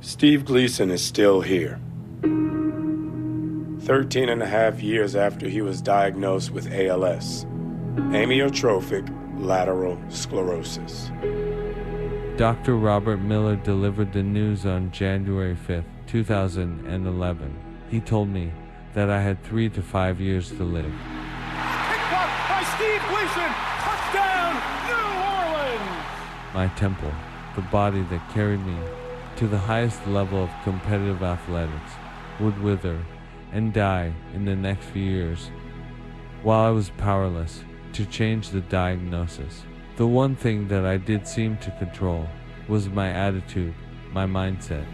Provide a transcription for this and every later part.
Steve Gleason is still here. 13 and a half years after he was diagnosed with ALS, amyotrophic lateral sclerosis. Dr. Robert Miller delivered the news on January 5th, 2011. He told me that I had 3 to 5 years to live. Picked up by Steve Gleason! Touchdown, New Orleans! My temple, the body that carried me to the highest level of competitive athletics, would wither and die in the next few years. While I was powerless to change the diagnosis, the one thing that I did seem to control was my attitude, my mindset.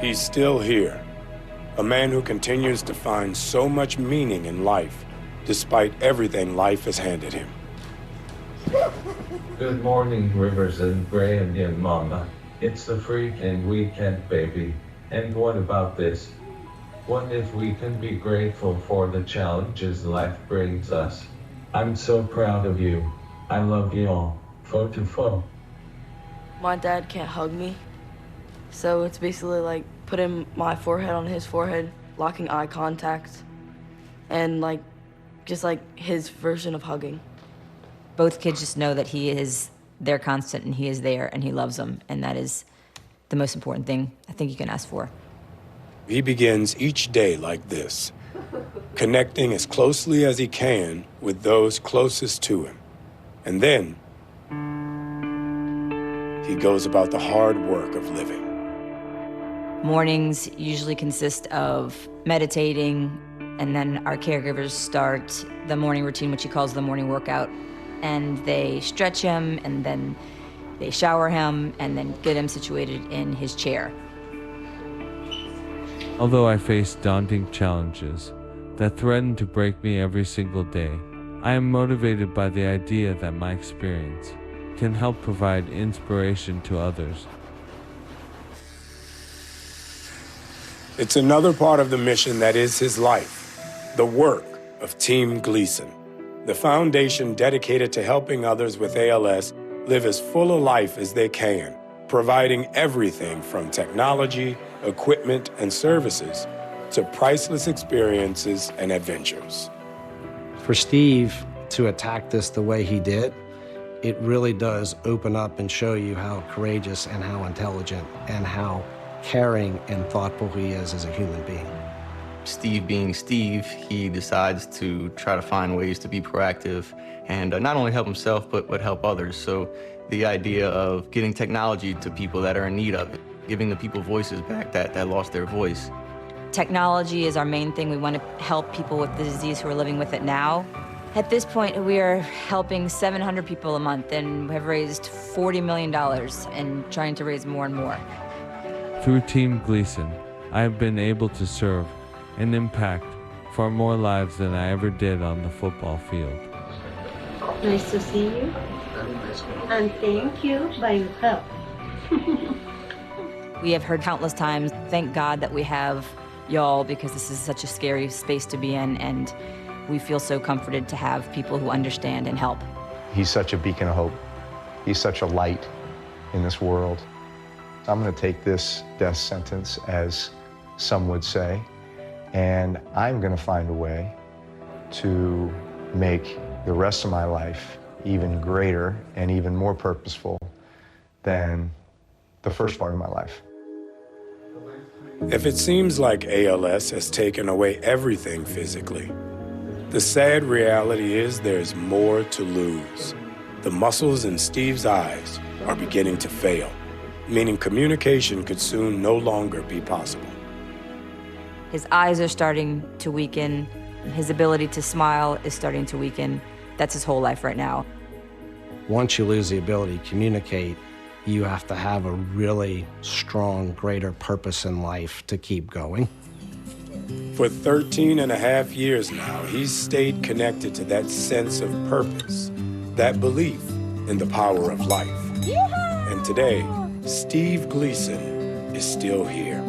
He's still here, a man who continues to find so much meaning in life, despite everything life has handed him. Good morning, Rivers and Gray and your mama. It's the freaking weekend, baby. And what about this? What if we can be grateful for the challenges life brings us? I'm so proud of you. I love you all. Foe to foe. My dad can't hug me, so it's basically like putting my forehead on his forehead, locking eye contact, and just like his version of hugging. Both kids just know that he is their constant and he is there and he loves them, and that is the most important thing I think you can ask for. He begins each day like this, connecting as closely as he can with those closest to him. And then he goes about the hard work of living. Mornings usually consist of meditating, and then our caregivers start the morning routine, which he calls the morning workout. And they stretch him, and then they shower him, and then get him situated in his chair. Although I face daunting challenges that threaten to break me every single day, I am motivated by the idea that my experience can help provide inspiration to others. It's another part of the mission that is his life, the work of Team Gleason, the foundation dedicated to helping others with ALS live as full a life as they can, providing everything from technology, equipment, and services to priceless experiences and adventures. For Steve to attack this the way he did, it really does open up and show you how courageous and how intelligent and how caring and thoughtful he is as a human being. Steve being Steve, he decides to try to find ways to be proactive and not only help himself, but help others. So the idea of getting technology to people that are in need of it, giving the people voices back that lost their voice. Technology is our main thing. We want to help people with the disease who are living with it now. At this point, we are helping 700 people a month and have raised $40 million and trying to raise more and more. Through Team Gleason, I have been able to serve and impact far more lives than I ever did on the football field. Nice to see you, and thank you by your help. We have heard countless times, thank God that we have y'all, because this is such a scary space to be in, and we feel so comforted to have people who understand and help. He's such a beacon of hope. He's such a light in this world. I'm going to take this death sentence, as some would say, and I'm going to find a way to make the rest of my life even greater and even more purposeful than the first part of my life. If it seems like ALS has taken away everything physically, the sad reality is there's more to lose. The muscles in Steve's eyes are beginning to fail, meaning communication could soon no longer be possible. His eyes are starting to weaken. His ability to smile is starting to weaken. That's his whole life right now. Once you lose the ability to communicate, you have to have a really strong, greater purpose in life to keep going. For 13 and a half years now, he's stayed connected to that sense of purpose, that belief in the power of life. Yeehaw! And today, Steve Gleason is still here,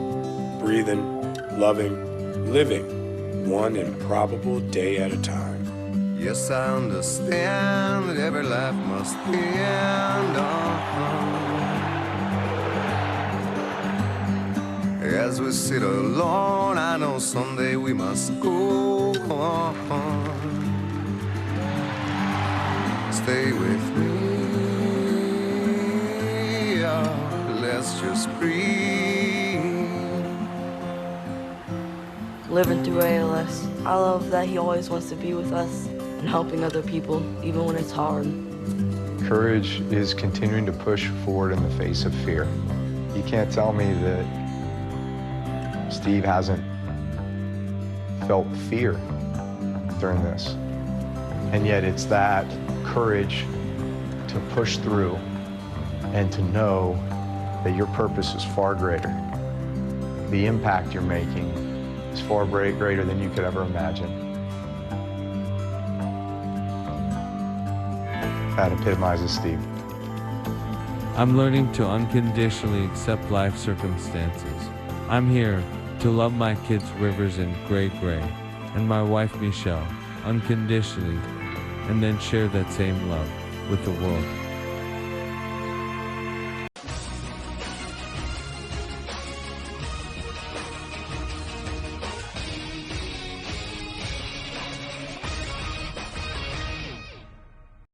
breathing, loving, living one improbable day at a time. Yes, I understand that every life must end. as we sit alone, I know someday we must go on. Stay with me, let's just breathe. Living through ALS, I love that he always wants to be with us and helping other people, even when it's hard. Courage is continuing to push forward in the face of fear. You can't tell me that Steve hasn't felt fear during this. And yet it's that courage to push through and to know that your purpose is far greater. The impact you're making is far greater than you could ever imagine. That epitomizes Steve. I'm learning to unconditionally accept life circumstances. I'm here to love my kids Rivers and Gray and my wife Michelle unconditionally, and then share that same love with the world.